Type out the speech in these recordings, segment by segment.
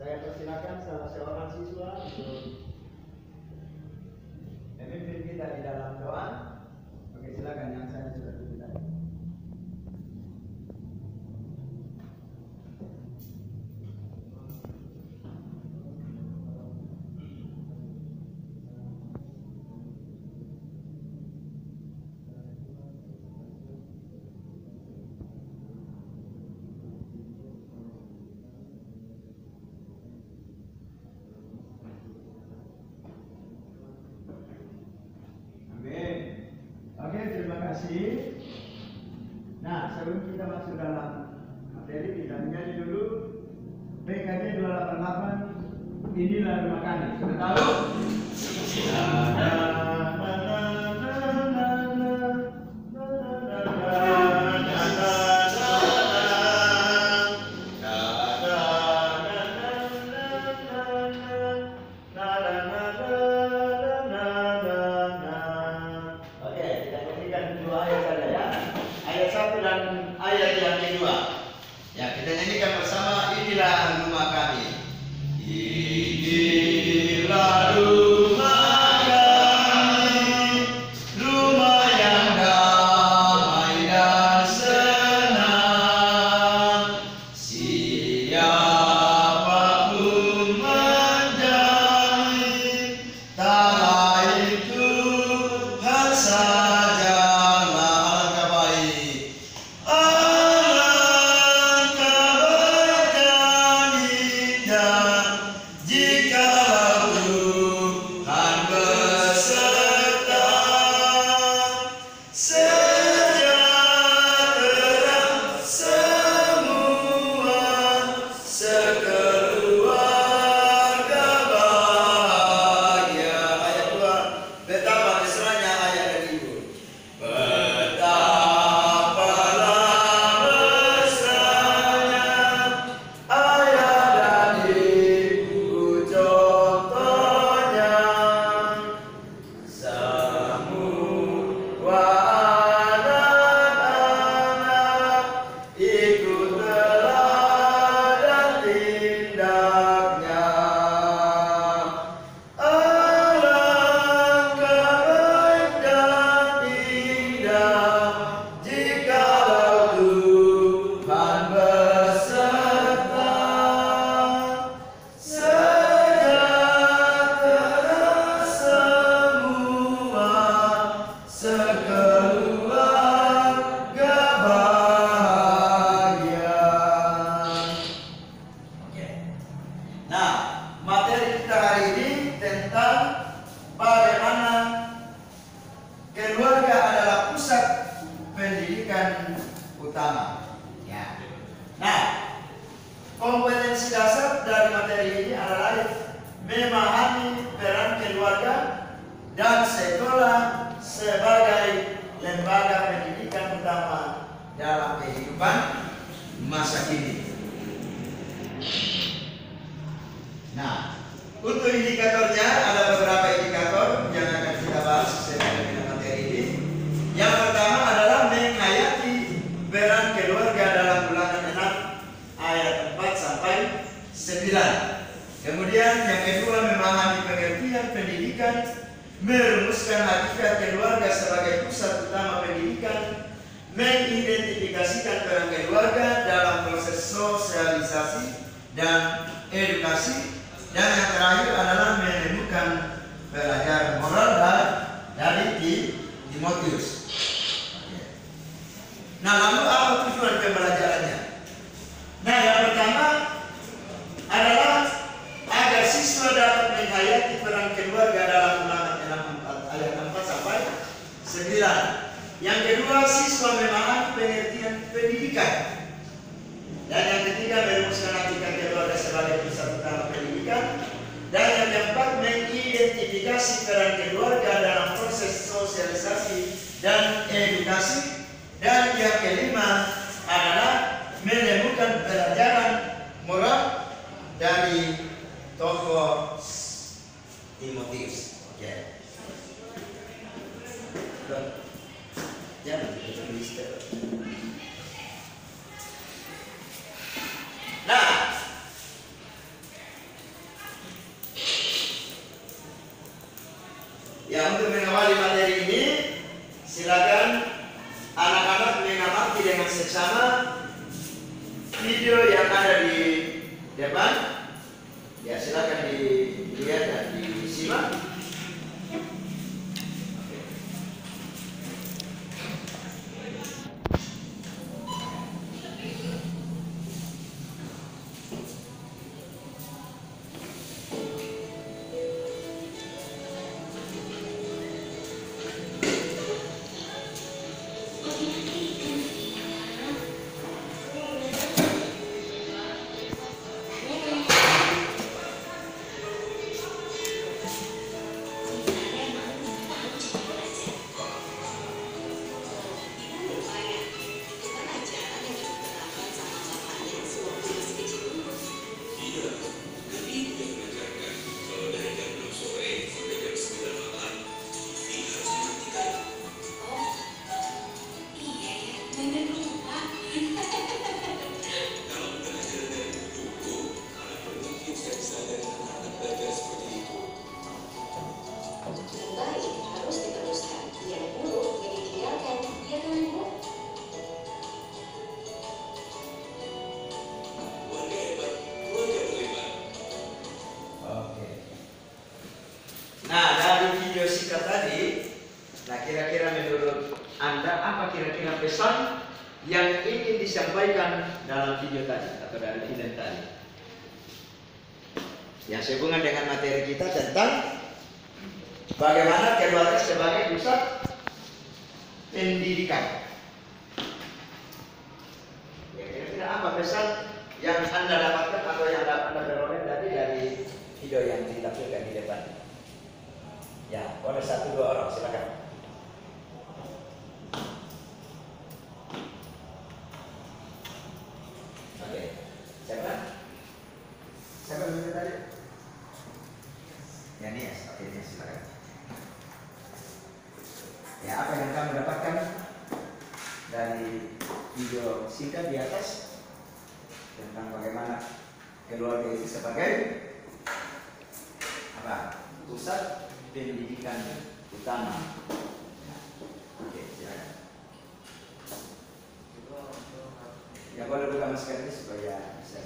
Saya persilakan salah seorang siswa untuk memimpin kita di dalam doa. Oke, silakan, yang saya sudah tutup tadi. Oke, terima kasih. Nah, sebelum kita masuk dalam materi, kita nyanyi dulu PKJ 288, inilah rumah kami. Sudah tahu? Kemudian yang kedua, memahami pengertian pendidikan, merumuskan hakikat keluarga sebagai pusat utama pendidikan, mengidentifikasikan peran keluarga dalam proses sosialisasi dan edukasi, dan yang terakhir adalah menemukan pelajaran moral dari Timotius. Nah, lalu apa tujuan pembelajarannya? Nah, yang pertama adalah agar siswa dapat menghayati peran keluarga dalam Ulangan 64 ayat 4 sampai 9. Yang kedua, siswa memahami pengertian pendidikan. Dan yang ketiga, merumuskan hakikat keluarga sebagai pusat utama pendidikan. Dan yang keempat, mengidentifikasi peran keluarga dalam proses sosialisasi dan edukasi. Dan yang kelima adalah menemukan pelajaran moral dari tokoh Timotius. Oke. Jangan tulis. Nah, Ya, untuk mengawali materi ini, silakan anak-anak mengamati dengan seksama video yang ada di depan. Ya, silakan dilihat dan disimak. Nah, dari video singkat tadi, nah kira-kira menurut Anda apa kira-kira pesan yang ingin disampaikan dalam video tadi atau dari film tadi? Yang sehubungan dengan materi kita tentang bagaimana keluarga sebagai pusat pendidikan. Ya, kira-kira apa pesan yang Anda dapatkan atau yang Anda peroleh tadi dari video yang ditampilkan di depan? Ya, boleh 1-2 orang, silakan. Oke, siapa? Siapa yang tadi? Ya, Nias. Oke, Nias, silakan. Ya, apa yang kamu dapatkan dari video singkat di atas tentang bagaimana keluarga itu sebagai apa? Pusat pendidikan utama. Oke, silakan. Ya, boleh buka masker ini supaya bisa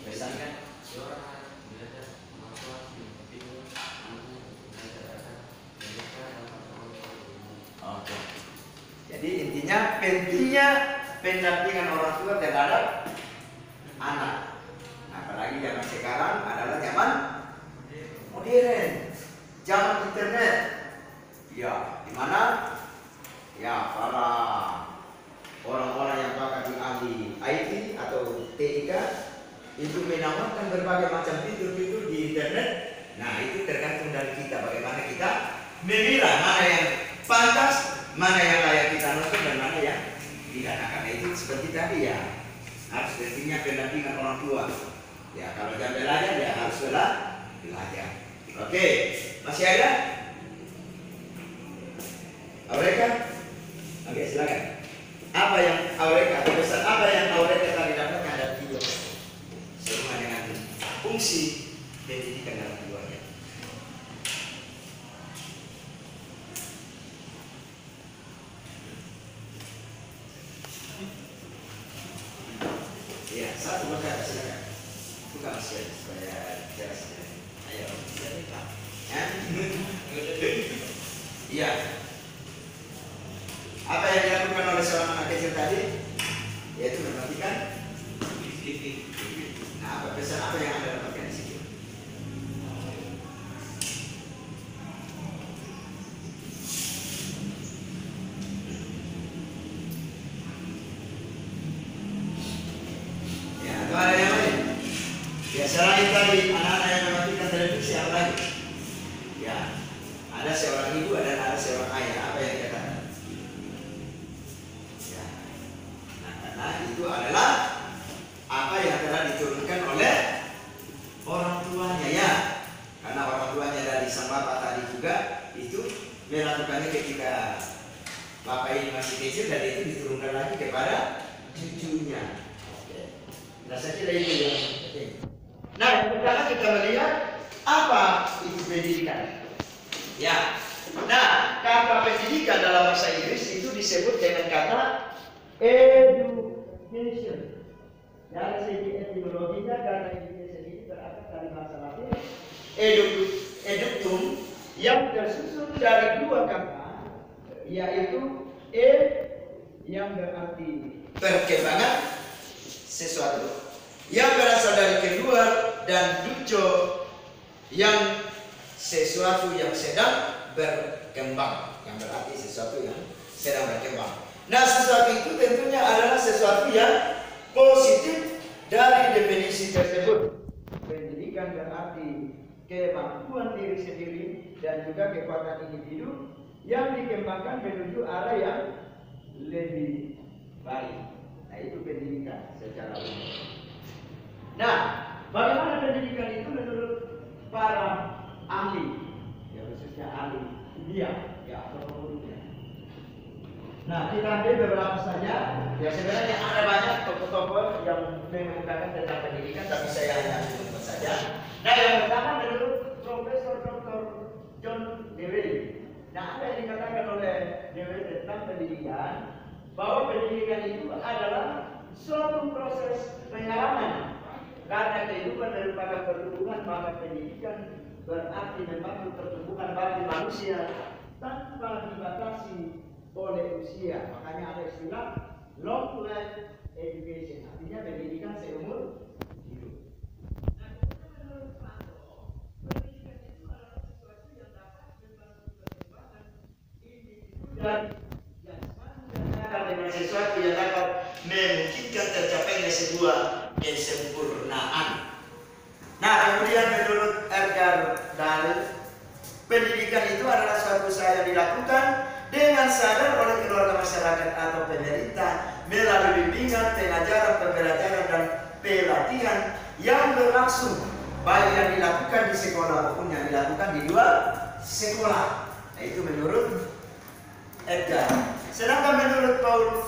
pesankan. Oke. Jadi intinya pentingnya pendampingan orang tua terhadap anak. Apalagi zaman sekarang adalah zaman modern, zaman internet. Ya, di mana ya para orang-orang yang bakal di ahli IT atau TIK itu menawarkan berbagai macam fitur-fitur di internet. Nah, itu tergantung dari kita bagaimana kita memilah mana yang pantas, mana yang layak kita nonton dan mana yang tidak. Nah, karena itu seperti tadi ya, harus pentingnya pendampingan orang tua. Ya, kalau jam belajar ya harus belajar. Oke, masih ada? Aureka? Oke, silakan. Apa yang Aureka atau pesan apa yang Aureka tadi dapatkan dari video sehubungan dengan fungsi pendidikan dalam keluarga? Ya, satu berkata, silakan. Buka masker supaya jelas. Ayo, iya. Apa yang dilakukan oleh seorang anak kecil tadi? Yaitu mematikan TV. Nah, apa pesan apa yang Anda dapatkan di situ? Ya, atau ada yang lain? Ya, selain tadi anak-anak yang mematikan televisi, apa lagi? Ya, ada seorang ibu dan ada seorang ayah. Apa yang dikatakan? Ya, nah, karena itu adalah apa yang telah diturunkan oleh orang tuanya ya. Karena orang tuanya dari sang bapak tadi juga itu melakukannya ketika bapak ini masih kecil dan itu diturunkan lagi kepada cucunya. Oke. Nah, saya kira itu yang penting. Nah, yang pertama kita melihat Apa itu pendidikan? Ya. Nah, kata pendidikan dalam bahasa Inggris itu disebut dengan kata education. Dari segi etimologinya, kata education ini berasal dari bahasa Latin eductum, yang tersusun dari dua kata, yaitu yang berarti perkembangan sesuatu, yang berasal dari keluar, dan duco yang sesuatu yang sedang berkembang, yang berarti sesuatu yang sedang berkembang. Nah, sesuatu itu tentunya adalah sesuatu yang positif dari definisi tersebut. Pendidikan berarti kemampuan diri sendiri dan juga kekuatan individu yang dikembangkan menuju arah yang lebih baik. Nah, itu pendidikan secara umum. Nah, bagaimana pendidikan itu menurut para ahli, ya khususnya ahli dia, ya atau pemulungnya. Nah, kita ambil beberapa saja. Ya, sebenarnya ada banyak tokoh-tokoh yang mengemukakan tentang pendidikan, tapi saya hanya ambil saja. Nah, yang pertama menurut Profesor Dr. John Dewey. Nah, apa yang dikatakan oleh Dewey tentang pendidikan, bahwa pendidikan itu adalah suatu proses pengalaman. Karena kehidupan merupakan pertumbuhan, maka pendidikan berarti membantu pertumbuhan bagi manusia tanpa dibatasi oleh usia. Makanya ada istilah long life education, artinya pendidikan seumur hidup. Nah, menurut Plato, pendidikan itu adalah sesuatu yang dapat membantu perkembangan individu dan dengan sesuatu yang dapat memungkinkan tercapainya sebuah kesempurnaan. Nah, kemudian menurut Edgar Dale, pendidikan itu adalah suatu usaha yang dilakukan dengan sadar oleh keluarga, masyarakat atau pemerintah melalui bimbingan, pengajaran, pembelajaran, dan pelatihan yang berlangsung, baik yang dilakukan di sekolah maupun yang dilakukan di luar sekolah. Nah, itu menurut Edgar. Sedangkan menurut Paulo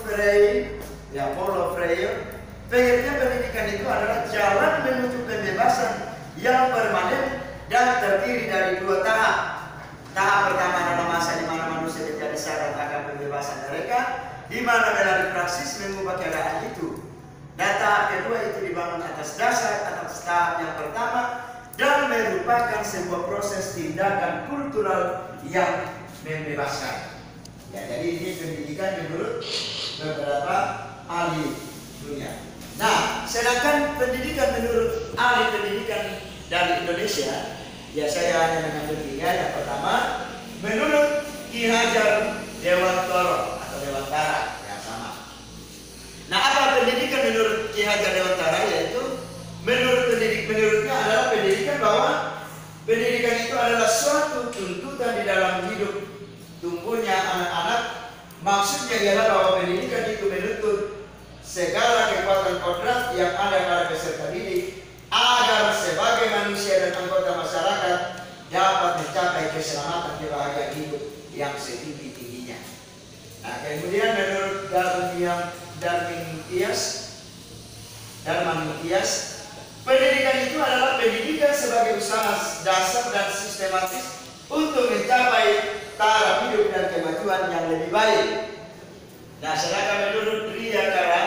Freire, pengertian pendidikan itu adalah jalan menuju kebebasan yang permanen dan terdiri dari dua tahap. Tahap pertama adalah masa di mana manusia menjadi sadar akan kebebasan mereka, di mana melalui praksis mengubah keadaan itu. Dan tahap kedua itu dibangun atas tahap yang pertama, dan merupakan sebuah proses tindakan kultural yang membebaskan. Ya, jadi ini pendidikan menurut beberapa ahli dunia. Nah, sedangkan pendidikan menurut ahli pendidikan dari Indonesia, ya saya hanya mengambil tiga. Yang pertama, menurut Ki Hajar Dewantara atau Dewantara, yang sama. Nah, apa pendidikan menurut Ki Hajar Dewantara? Yaitu menurutnya adalah pendidikan bahwa pendidikan itu adalah suatu tuntutan di dalam hidup tumbuhnya anak-anak. Maksudnya ialah bahwa pendidikan itu menuntut segala kekuatan kodrat yang ada pada peserta didik agar sebagai manusia dan anggota masyarakat dapat mencapai keselamatan kebahagiaan hidup yang setinggi-tingginya. Nah, kemudian menurut Darman Mutias, pendidikan itu adalah pendidikan sebagai usaha dasar dan sistematis untuk mencapai taraf hidup dan kemajuan yang lebih baik. Nah, sedangkan menurut Ria Kara,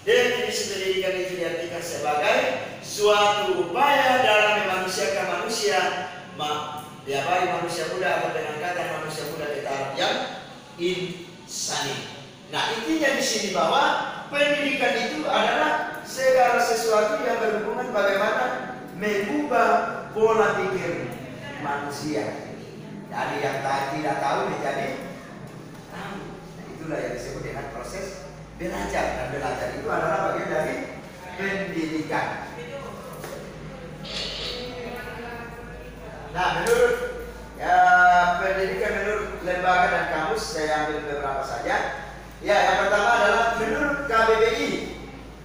definisi pendidikan itu diartikan sebagai suatu upaya dalam memanusiakan manusia, baik manusia muda atau pengangkatan manusia muda ke taraf yang insani. Nah, intinya di sini bahwa pendidikan itu adalah segala sesuatu yang berhubungan bagaimana mengubah pola pikir manusia. Dari yang tidak tahu menjadi tahu. Nah, itulah yang disebut dengan proses belajar. Dan belajar itu adalah bagian dari pendidikan. Nah, menurut pendidikan menurut lembaga dan kamus, saya ambil beberapa saja. Ya, yang pertama adalah menurut KBBI,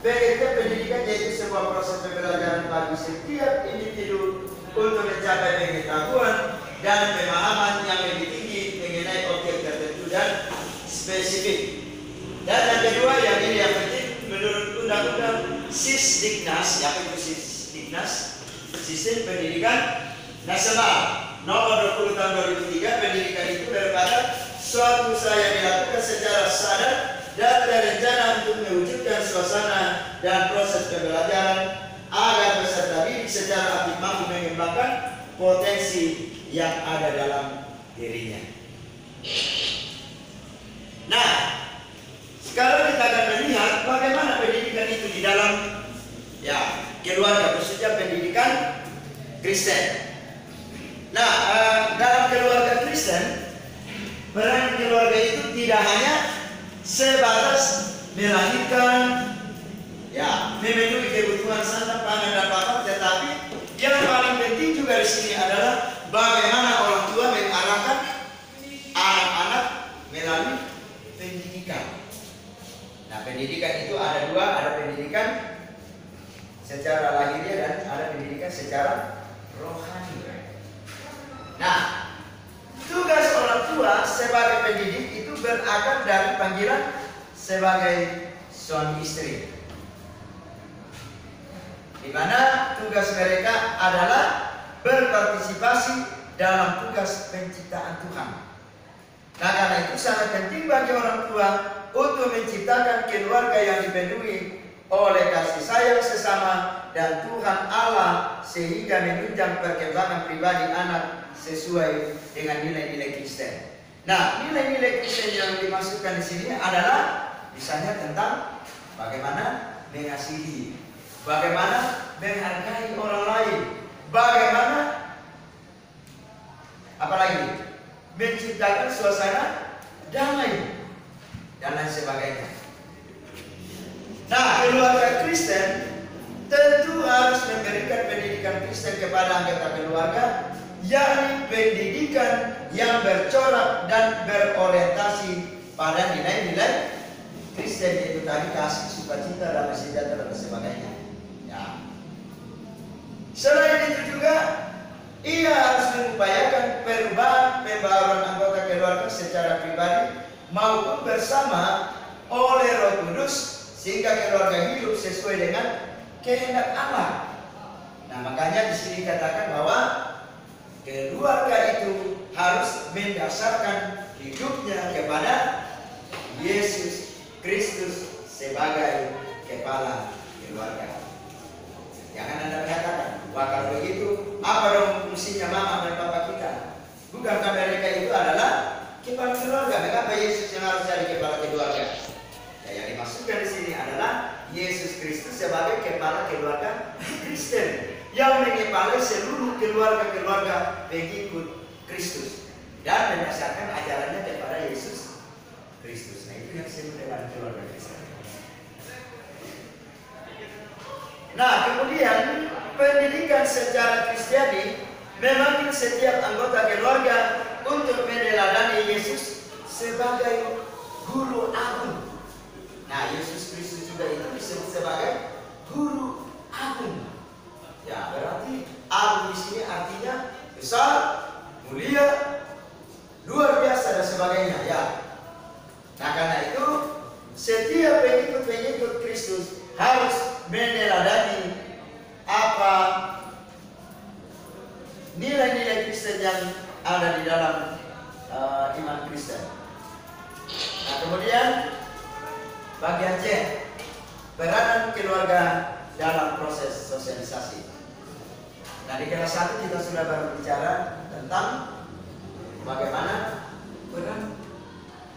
pengertian pendidikan yaitu sebuah proses pembelajaran bagi setiap individu untuk mencapai pengetahuan dan pemahaman yang lebih tinggi mengenai objek tertentu dan spesifik. Dan yang kedua, yang ini yang penting, menurut Undang-Undang Sisdiknas, apa itu Sisdiknas? Sistem Pendidikan Nasional nomor 20 tahun 2003, pendidikan itu merupakan suatu usaha yang dilakukan secara sadar dan terencana untuk mewujudkan suasana dan proses pembelajaran agar peserta didik secara aktif mampu mengembangkan potensi yang ada dalam dirinya. Nah, sekarang kita akan melihat bagaimana pendidikan itu di dalam keluarga, khususnya pendidikan Kristen. Nah, dalam keluarga Kristen, peran keluarga itu tidak hanya sebatas melahirkan, memenuhi kebutuhan santap, pangan dan papan, tetapi yang paling penting juga di sini adalah bagaimana orang tua mengarahkan anak-anak melalui pendidikan. Nah, pendidikan itu ada dua, ada pendidikan secara lahiriah dan ada pendidikan secara rohani. Nah, tugas orang tua sebagai pendidik itu berakar dari panggilan sebagai suami istri, di mana tugas mereka adalah berpartisipasi dalam tugas penciptaan Tuhan. Nah, karena itu sangat penting bagi orang tua untuk menciptakan keluarga yang dipenuhi oleh kasih sayang sesama dan Tuhan Allah, sehingga menunjang perkembangan pribadi anak sesuai dengan nilai-nilai Kristen. Nah, nilai-nilai Kristen yang dimasukkan di sini adalah misalnya tentang bagaimana mengasihi, bagaimana menghargai orang lain, bagaimana apalagi menciptakan suasana damai dan lain sebagainya. Nah, keluarga Kristen tentu harus memberikan pendidikan Kristen kepada anggota keluarga, yakni pendidikan yang bercorak dan berorientasi pada nilai-nilai Kristen, yaitu tadi kasih, sukacita, damai sejahtera dan sebagainya. Selain itu juga ia harus mengupayakan perubahan pembaharuan anggota keluarga secara pribadi maupun bersama oleh Roh Kudus, sehingga keluarga hidup sesuai dengan kehendak Allah. Nah, makanya di sini katakan bahwa keluarga itu harus mendasarkan hidupnya kepada Yesus Kristus sebagai kepala keluarga. Jangan Anda katakan, wah kalau begitu apa dong fungsinya mama dan papa kita? Bukankah mereka itu adalah kepala keluarga? Mengapa Yesus yang harus jadi kepala keluarga? Ya, yang dimaksudkan di sini adalah Yesus Kristus sebagai kepala keluarga Kristen yang mengepalai seluruh keluarga-keluarga pengikut Kristus dan mendasarkan ajarannya kepada Yesus Kristus. Nah, itu yang disebut dengan keluarga Kristen. Nah, kemudian pendidikan secara Kristiani memanggil setiap anggota keluarga untuk meneladani Yesus sebagai guru agung. Nah, Yesus Kristus juga itu disebut sebagai guru agung. Ya, berarti agung di sini artinya besar, mulia, luar biasa dan sebagainya. Ya. Nah, karena itu setiap pengikut Kristus harus meneladani apa nilai-nilai Kristen yang ada di dalam iman Kristen. Nah, kemudian bagian C, peranan keluarga dalam proses sosialisasi. Nah, di kelas 1 kita sudah berbicara tentang bagaimana peran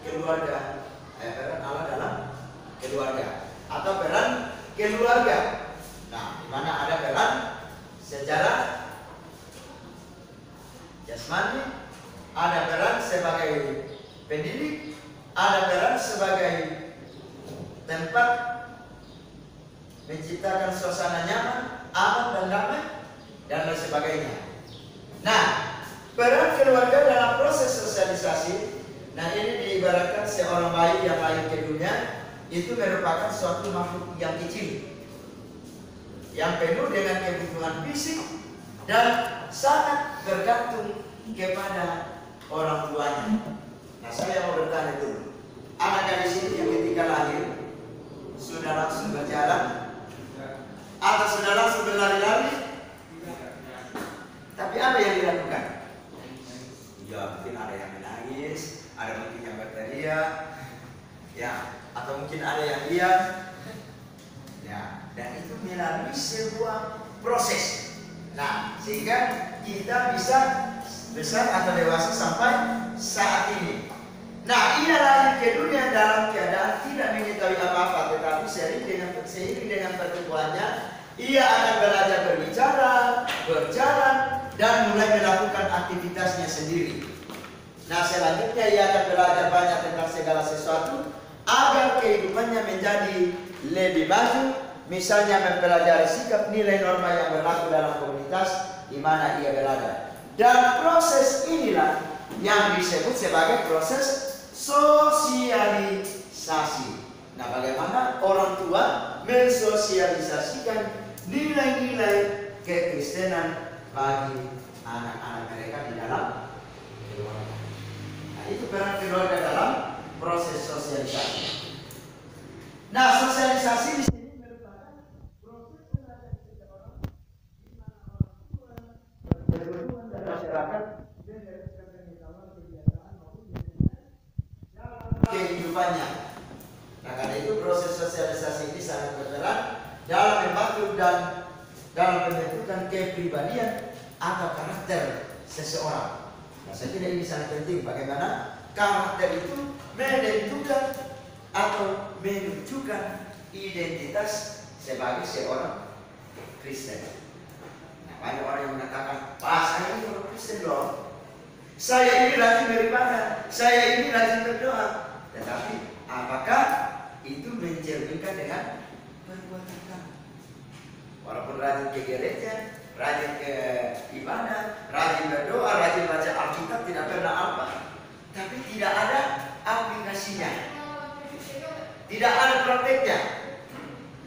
keluarga, peran Allah dalam keluarga atau peran keluarga. Nah, di mana ada peran secara jasmani, ada peran sebagai pendidik, ada peran sebagai tempat menciptakan suasana nyaman, aman dan damai dan lain sebagainya. Nah, peran keluarga dalam proses sosialisasi, nah ini diibaratkan seorang bayi yang lahir ke dunia itu merupakan suatu makhluk yang kecil, yang penuh dengan kebutuhan fisik dan sangat bergantung kepada orang tuanya. Nah, saya mau bertanya dulu, anak gadis ini yang ketika lahir sudah langsung berjalan atau sudah langsung berlari-lari? Tapi apa yang dan itu melalui sebuah proses. Nah, sehingga kita bisa besar atau dewasa sampai saat ini. Nah, ia lahir ke dunia dalam keadaan tidak mengetahui apa-apa, tetapi seiring dengan pertumbuhannya, ia akan belajar berbicara, berjalan, dan mulai melakukan aktivitasnya sendiri. Nah, selanjutnya ia akan belajar banyak tentang segala sesuatu agar kehidupannya menjadi lebih maju, misalnya mempelajari sikap nilai norma yang berlaku dalam komunitas di mana ia berada. Dan proses inilah yang disebut sebagai proses sosialisasi. Nah, bagaimana orang tua mensosialisasikan nilai-nilai kekristenan bagi anak-anak mereka di dalam keluarga. Nah, itu peran keluarga dalam proses sosialisasi. Nah, sosialisasi di sini merupakan proses belajar seseorang di mana orang tua berkerumun dan masyarakat meneruskan pengetahuan kebiasaan maupun dalam kehidupannya. Nah, karena itu proses sosialisasi ini sangat berperan dalam membentuk dan dalam pembentukan kepribadian atau karakter seseorang. Nah, saya kira ini sangat penting bagaimana karakter itu menentukan atau menunjukkan identitas sebagai seorang Kristen. Nah, banyak orang yang mengatakan, "Pak, saya ini orang Kristen loh. Saya ini rajin beribadah, saya ini rajin berdoa." Tetapi apakah itu mencerminkan dengan perbuatan kamu? Walaupun rajin ke gereja, rajin ke ibadah, rajin berdoa, rajin baca Alkitab, tidak pernah apa, tapi tidak ada aplikasinya, tidak ada prakteknya.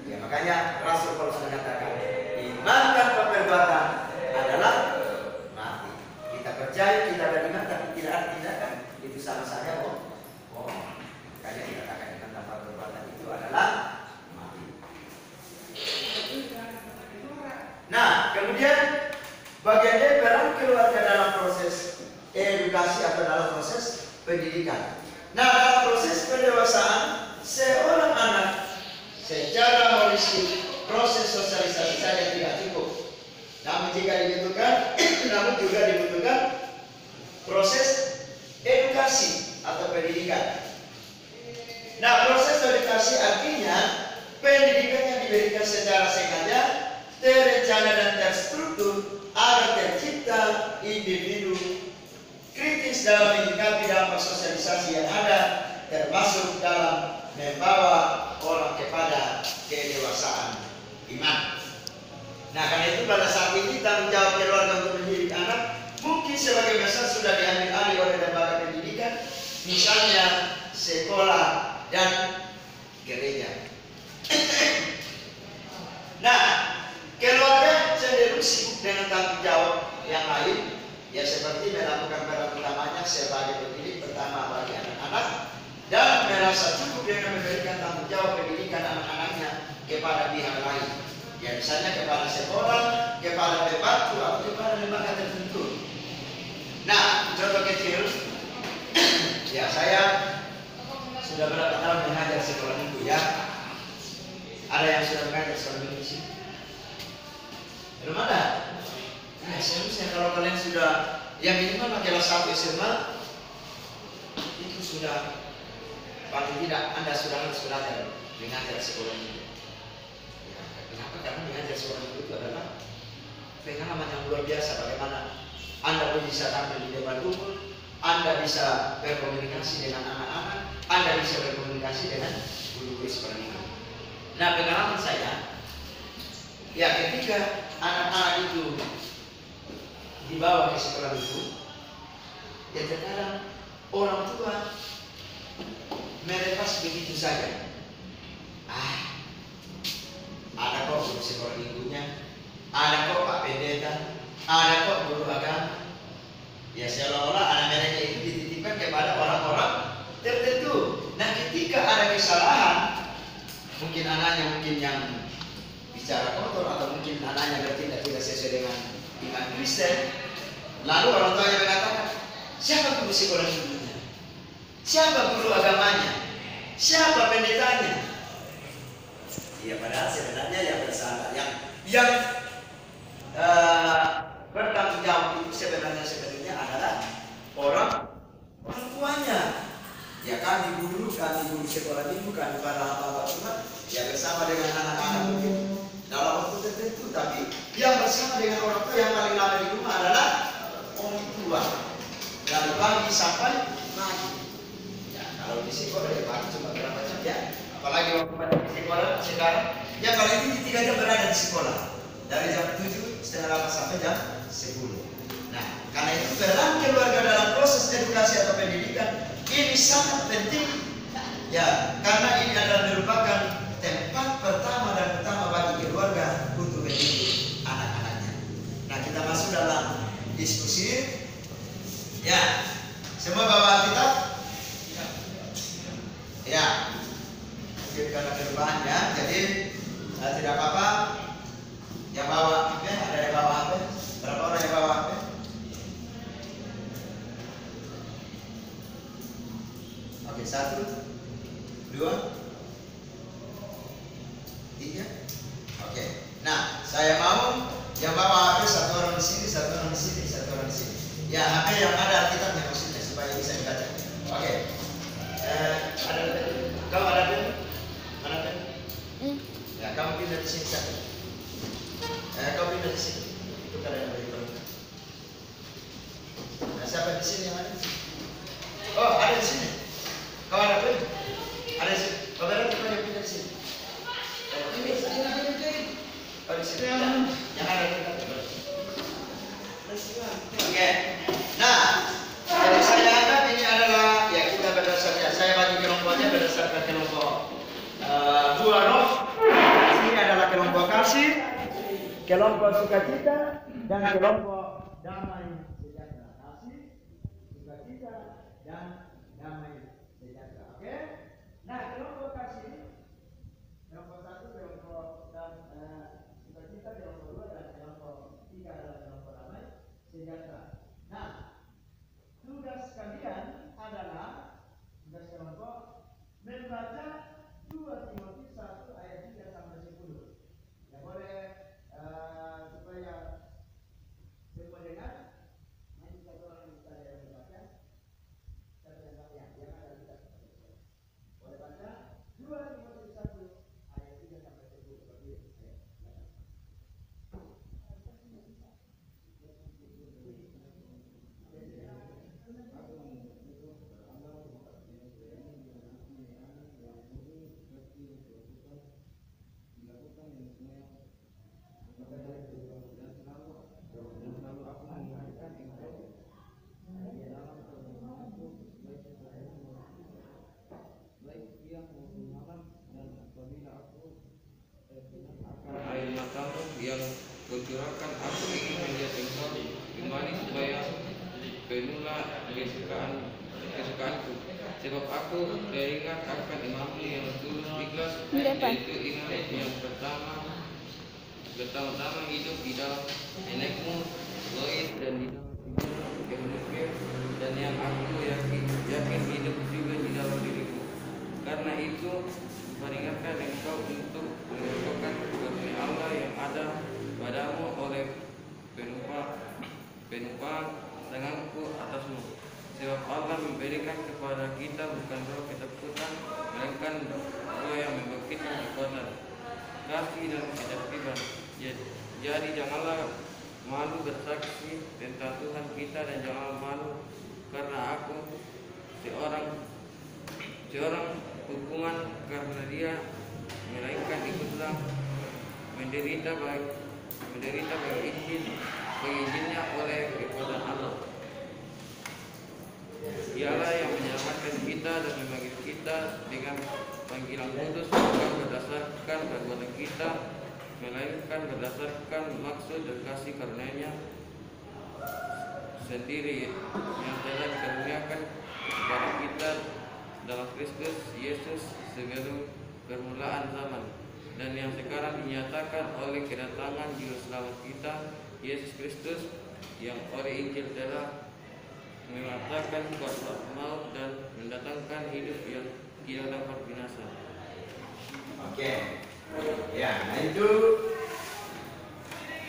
Ya, makanya Rasul Paulus mengatakan, iman tanpa perbuatan adalah mati. Kita percaya, kita beriman, tapi tidak ada tindakan, itu sama saja bohong. Makanya dikatakan iman tanpa perbuatan itu adalah mati. Nah, kemudian bagian dari peran keluarga dalam proses edukasi atau dalam proses pendidikan. Nah, dalam proses pendewasaan, seorang anak secara holistik proses sosialisasi saja tidak cukup. Namun juga dibutuhkan proses edukasi atau pendidikan. Nah, proses edukasi artinya pendidikan yang diberikan secara sengaja, terencana dan terstruktur agar tercipta individu kritis dalam menyikapi dampak sosialisasi yang ada, termasuk dalam membawa orang kepada kedewasaan iman. Nah, karena itu pada saat ini tanggung jawab keluarga untuk mendidik anak mungkin sebagai besar sudah diambil alih oleh lembaga pendidikan, misalnya sekolah dan gereja. Nah, keluarga cenderung sibuk dengan tanggung jawab yang lain, ya seperti melakukan peran utamanya sebagai pendidik pertama bagi anak-anak dan merasa cukup dengan memberikan tanggung jawab pendidikan anak-anaknya kepada pihak lain, ya misalnya kepada sekolah, kepada pembantu atau kepada lembaga tertentu. Nah, contoh kecil, ya saya sudah berapa tahun mengajar sekolah minggu ya. Ada yang sudah mengajar sekolah minggu di sini? Belum ada? Nah, seharusnya kalau kalian sudah, ya minimal kelas 1 SMA itu sudah paling tidak Anda sudah harus belajar mengajar sekolah minggu. Ya, kenapa? Karena mengajar sekolah minggu itu adalah pengalaman yang luar biasa. Bagaimana Anda bisa tampil di depan umum, Anda bisa berkomunikasi dengan anak-anak, Anda bisa berkomunikasi dengan guru-guru sekolah minggu. Nah, pengalaman saya, ya ketika anak-anak itu dibawa ke sekolah minggu, ya terkadang orang tua melepas begitu saja. Ada kok guru sekolah minggunya, ada kok Pak Pendeta, ada kok guru agama. Ya seolah-olah anak mereka itu dititipkan kepada orang-orang tertentu. Nah, ketika ada kesalahan, mungkin anaknya yang bicara kotor atau mungkin anaknya bertindak tidak sesuai dengan iman Kristen, lalu orang tuanya mengatakan, siapa guru sekolah minggunya? Siapa guru agamanya? Siapa pendetanya? Ya padahal sebenarnya yang bersalah, yang bertanggung jawab itu sebenarnya adalah orang tuanya. Ya kami guru sekolah minggu, kami para hamba Tuhan, ya bersama dengan anak-anak mungkin dalam waktu tertentu, tapi yang bersama dengan orang tua yang paling lama di rumah adalah orang tua. Dari pagi sampai pagi. Ya kalau di sekolah ya pagi cuma berapa jam ya. Apalagi waktu di sekolah sekarang, ya paling tinggi 3 jam berada di sekolah. Dari jam 7, setengah 8 sampai jam 10. Nah, karena itu peran keluarga dalam proses edukasi atau pendidikan ini sangat penting. Ya, karena ini adalah merupakan tempat pertama dan utama bagi keluarga untuk mendidik anak-anaknya. Nah, kita masuk dalam diskusi. Ya, semua bawa kitab. Ya, mungkin karena perubahan ya, jadi tidak apa-apa. Yang bawa HP, ada yang bawa HP? Berapa orang yang bawa HP? Oke, 1, 2, 3. Oke. Nah, saya mau yang bawa HP 1 orang di sini, 1 orang di sini, 1 orang di sini. Ya, HP yang ada kitabnya maksudnya supaya bisa dibaca. Oke. Ada kau ada pen? Mana pen? Ya, kamu pindah di sini satu. Kau pindah di sini. Itu karena yang bagi perintah. Nah, siapa di sini yang ada? Oh, ada di sini. Kau ada pen? Ada di sini. Kau berarti kau yang pindah di sini. Ini oh, di sini. Yang ada di sini. Oke. Nah, jadi saya anggap ini adalah ya kita berdasarkan saya bagi kelompoknya berdasarkan kelompok buah roh. Ini adalah kelompok kasih, kelompok sukacita, dan kelompok damai sejahtera. Kasih, sukacita, dan damai sejahtera. Oke? Nah, kelompok kasih, kelompok 1, kelompok sukacita, kelompok 2, dan kelompok 3 adalah kelompok damai sejahtera. Nah, tugas kalian adalah tugas kelompok membaca 2 Timotius 1 ayat 3 sampai 10. Ya boleh supaya semua dengar. Nanti satu orang yang bisa yang membaca. Satu yang baca yang ada di atas. Boleh baca 2 Timotius 1 ayat 3 sampai 10 seperti itu. Air matamu yang kucurahkan, aku ingin melihat engkau kembali supaya penuhlah kesukaanku. Sebab aku teringat akan imanmu yang tulus ikhlas, yaitu iman yang pertama-tama hidup di dalam nenekmu Lois dan di dalam Eunike, dan yang aku yakin hidup juga di dalam dirimu. Karena itu peringatkan engkau untuk mengucapkan karunia Allah yang ada padamu oleh penumpang tanganku atasmu. Sebab Allah memberikan kepada kita bukan roh ketakutan, melainkan roh yang membangkitkan kekuatan, kasih dan ketertiban. Jadi janganlah malu bersaksi tentang Tuhan kita, dan janganlah malu karena aku seorang hukuman karena dia, melainkan ikutlah menderita bagi Injilnya oleh kekuatan Allah. Dialah yang menyelamatkan kita dan memanggil kita dengan panggilan kudus, bukan berdasarkan perbuatan kita, melainkan berdasarkan maksud dan kasih karunia-Nya sendiri yang telah dikaruniakan kepada kita dalam Kristus Yesus sebelum permulaan zaman, dan yang sekarang dinyatakan oleh kedatangan Juru Selamat kita Yesus Kristus, yang oleh Injil telah mengatakan kuasa maut dan mendatangkan hidup yang tidak dapat binasa. Oke. Ya, nah itu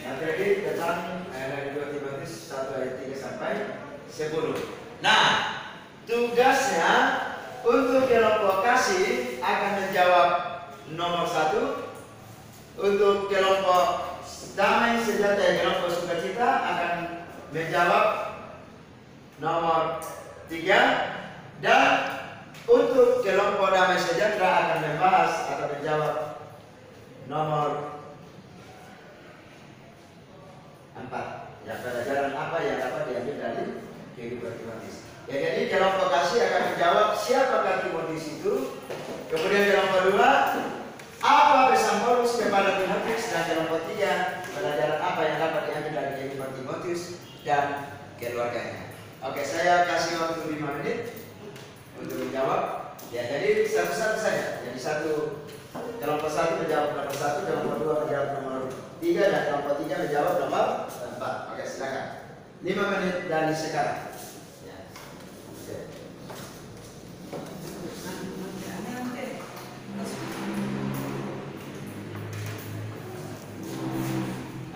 materi tentang dari 2 Timotius 1 ayat 3 sampai 10. Nah, tugasnya untuk kelompok kasih akan menjawab nomor 1. Untuk kelompok damai sejahtera, kelompok sukacita akan menjawab nomor 3. Dan untuk kelompok damai sejahtera akan membahas atau menjawab nomor 4. Ya, pelajaran apa yang dapat diambil dari kehidupan Timotius. Ya, jadi kelompok kasih akan menjawab siapakah Timotius itu. Kemudian kelompok 2, apa pesan Paulus kepada Timotius, dan kelompok 3, pelajaran apa yang dapat diambil dari kehidupan Timotius dan keluarganya. Oke, saya kasih waktu 5 menit untuk menjawab. Ya, jadi satu-satu saja. Jadi kelompok 1 menjawab nomor 1, kelompok 2 menjawab nomor 3, dan kelompok 3 menjawab nomor 4. Oke, silakan. 5 menit dari sekarang. Ya. Oke.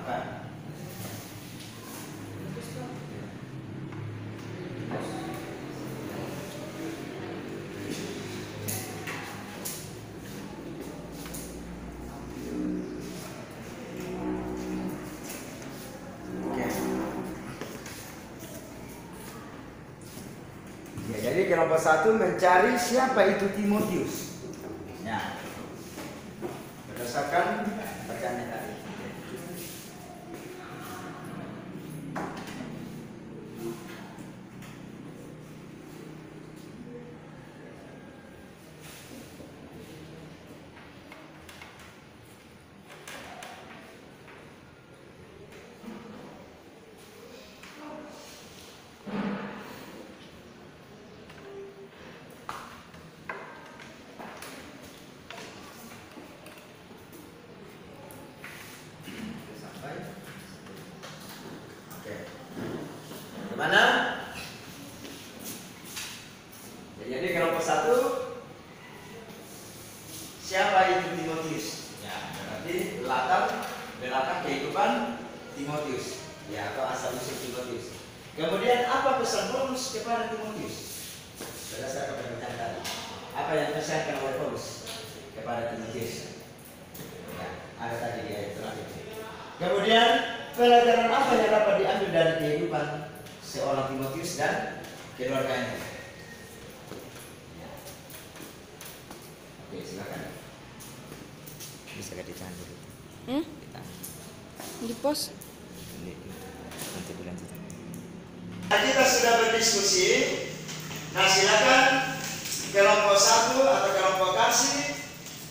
Apa? Jadi kelompok 1 mencari siapa itu Timotius. Ya. Berdasarkan pertanyaan tadi. Mana? Jadi kelompok 1, siapa itu Timotius? Ya, berarti latar belakang kehidupan Timotius, ya, atau asal usul Timotius. Kemudian apa pesan Paulus kepada Timotius? Berdasarkan pertanyaan tadi, apa yang dipesankan oleh Paulus kepada Timotius? Ya, ada tadi di ayat terakhir. Kemudian pelajaran apa yang dapat diambil dari kehidupan seorang Timotius dan keluarganya? Oke, silakan. Bisa gak ditahan dulu? Ditahan. Di pos. Nanti dilanjutkan. Nah, kita sudah berdiskusi. Nah, silakan kelompok 1 atau kelompok kasih,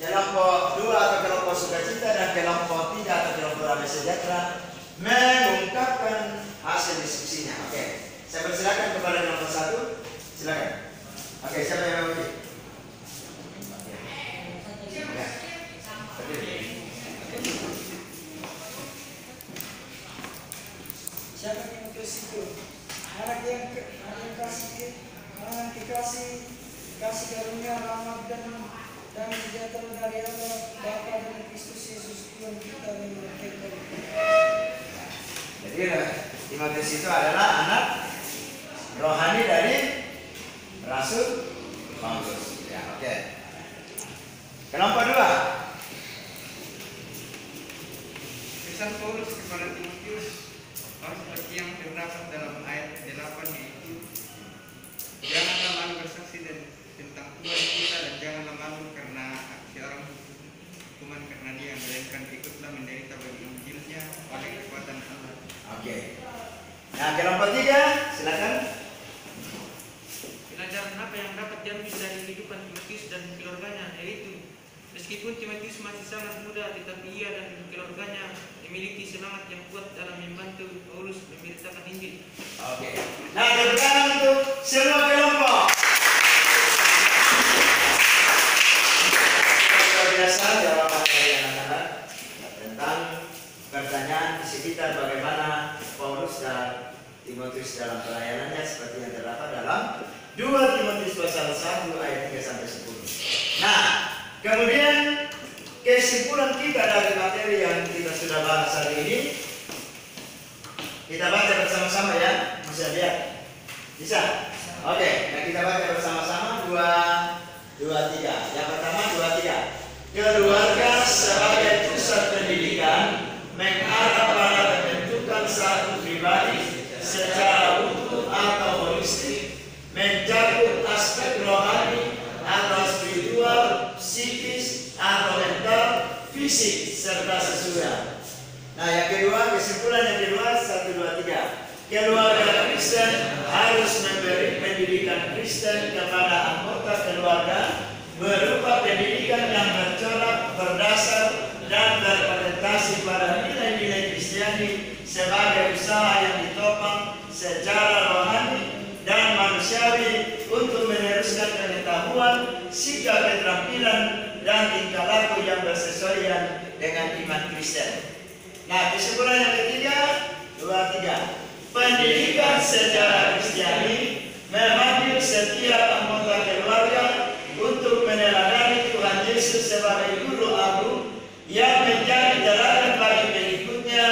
kelompok 2 atau kelompok sukacita, dan kelompok 3 atau kelompok damai sejahtera mengungkapkan hasil diskusinya. Oke, saya persilakan kepada kelompok 1. Silakan. Oke, siapa yang mau bikin? Ya. Siapa yang itu? Anak yang dikasih karunia rahmat dan sejahtera dari Allah Bapa dan Kristus Yesus Tuhan kita yang berkata. Jadi Timotius itu adalah anak rohani dari Rasul Paulus. Ya, oke. Kelompok 2. Pesan Paulus kepada Timotius seperti yang terdapat dalam ayat 8, yaitu janganlah malu bersaksi tentang Tuhan kita, dan janganlah malu karena seorang hukuman karena dia, melainkan ikutlah menderita bagi Injilnya oleh kekuatan Allah. Oke. Nah, kelompok 3, silakan. Pelajaran apa yang dapat diambil dari kehidupan Timotius dan keluarganya, yaitu meskipun Timotius masih sangat muda, tetapi ia dan keluarganya memiliki semangat yang kuat dalam membantu Paulus memberitakan Injil. Oke. Nah, tepuk tangan untuk semua kelompok. Luar biasa jawaban dari anak-anak tentang pertanyaan di sekitar bagaimana Paulus dan Timotius dalam pelayanannya, seperti yang terdapat dalam 2 Timotius pasal 1 ayat 3 sampai 10. Nah, kemudian kesimpulan kita dari materi yang kita sudah bahas hari ini, kita baca bersama-sama ya. Bisa lihat? Bisa? Oke, nah kita baca bersama-sama 2, 3. Yang pertama 2, 3. Keluarga sebagai pusat pendidikan mengarah pada pembentukan satu pribadi secara utuh atau holistik, mencakup aspek rohani atau spiritual, psikis atau mental, fisik serta sesuai. Nah, yang kedua, kesimpulan yang kedua 1, 2, 3. Keluarga Kristen harus memberi pendidikan Kristen kepada anggota keluarga berupa pendidikan yang bercorak, berdasar, dan berorientasi pada nilai-nilai Kristiani sebagai usaha yang ditopang secara rohani dan manusiawi untuk meneruskan pengetahuan, sikap, keterampilan, dan tingkah laku yang bersesuaian dengan iman Kristen. Nah, kesimpulan yang ketiga 2, 3. Pendidikan secara Kristiani memanggil setiap anggota keluarga untuk meneladani Tuhan Yesus sebagai guru agung yang menjadi teladan bagi pengikutnya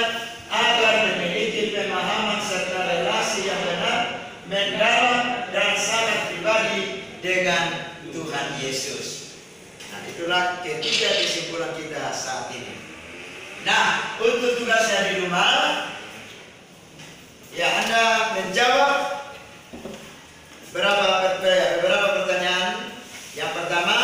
agar memiliki pemahaman serta relasi yang benar, mendalam, dan sangat pribadi dengan Tuhan Yesus. Nah, itulah ketiga kesimpulan kita saat ini. Nah, untuk tugasnya di rumah, ya Anda menjawab beberapa pertanyaan. Yang pertama,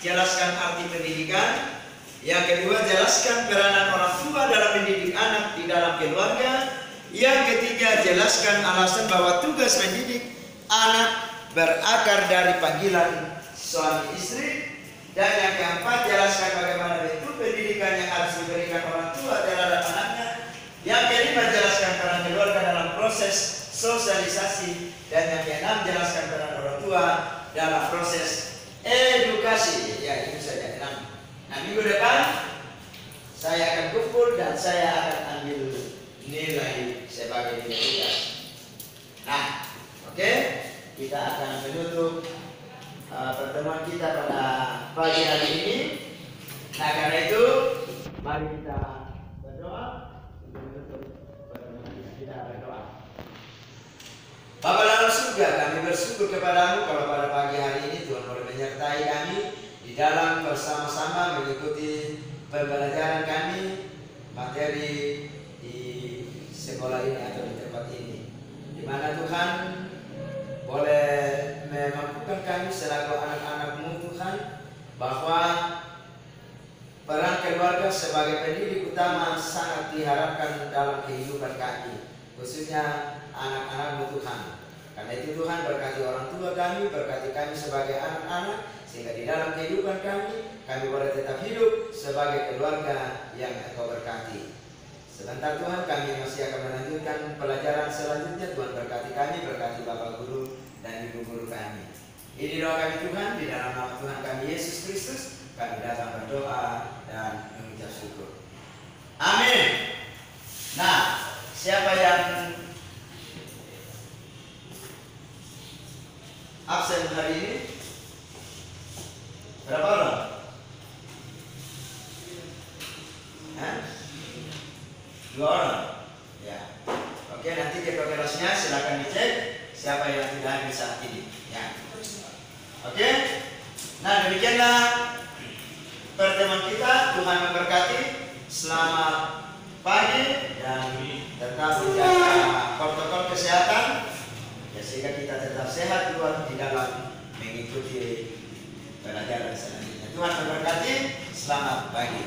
jelaskan arti pendidikan. Yang kedua, jelaskan peranan orang tua dalam mendidik anak di dalam keluarga. Yang ketiga, jelaskan alasan bahwa tugas mendidik anak berakar dari panggilan suami istri. Dan yang keempat, jelaskan bagaimana bentuk pendidikan yang harus diberikan orang tua terhadap anaknya. Yang kelima, jelaskan peran keluarga dalam proses sosialisasi. Dan yang keenam, jelaskan peran orang tua dalam proses edukasi. Ya, itu saja 6. Nah, minggu depan saya akan kumpul dan saya akan ambil nilai sebagai nilai tugas. Nah, oke, kita akan menutup pertemuan kita pada pagi hari ini. Nah, karena itu mari kita berdoa untuk menutup pertemuan kita. Berdoa. Bapa dalam surga, kami bersyukur kepadamu kalau pada pagi hari ini Tuhan boleh menyertai kami di dalam bersama-sama mengikuti pembelajaran kami materi di sekolah ini atau di tempat ini, di mana Tuhan boleh memampukan kami selaku anak-anak-Mu Tuhan, bahwa peran keluarga sebagai pendidik utama sangat diharapkan dalam kehidupan kami, khususnya anak-anak-Mu Tuhan. Karena itu Tuhan, berkati orang tua kami, berkati kami sebagai anak-anak, sehingga di dalam kehidupan kami boleh tetap hidup sebagai keluarga yang Engkau berkati. Sebentar Tuhan, kami masih akan melanjutkan pelajaran selanjutnya. Tuhan berkati kami, berkati Bapak Guru dan Ibu Guru kami. Ini doa kami Tuhan, di dalam nama Tuhan kami Yesus Kristus, kami datang berdoa dan mengucap syukur. Amin. Nah, siapa yang absen hari ini? Berapa orang? Hah? 2 orang? Ya. Oke, nanti ketua kelasnya silakan dicek siapa yang tidak hadir saat ini. Ya. Oke. Nah, demikianlah pertemuan kita. Tuhan memberkati. Selamat pagi dan tetap menjaga protokol kesehatan, ya, sehingga kita tetap sehat Tuhan di dalam mengikuti pelajaran selanjutnya. Tuhan memberkati. Selamat pagi.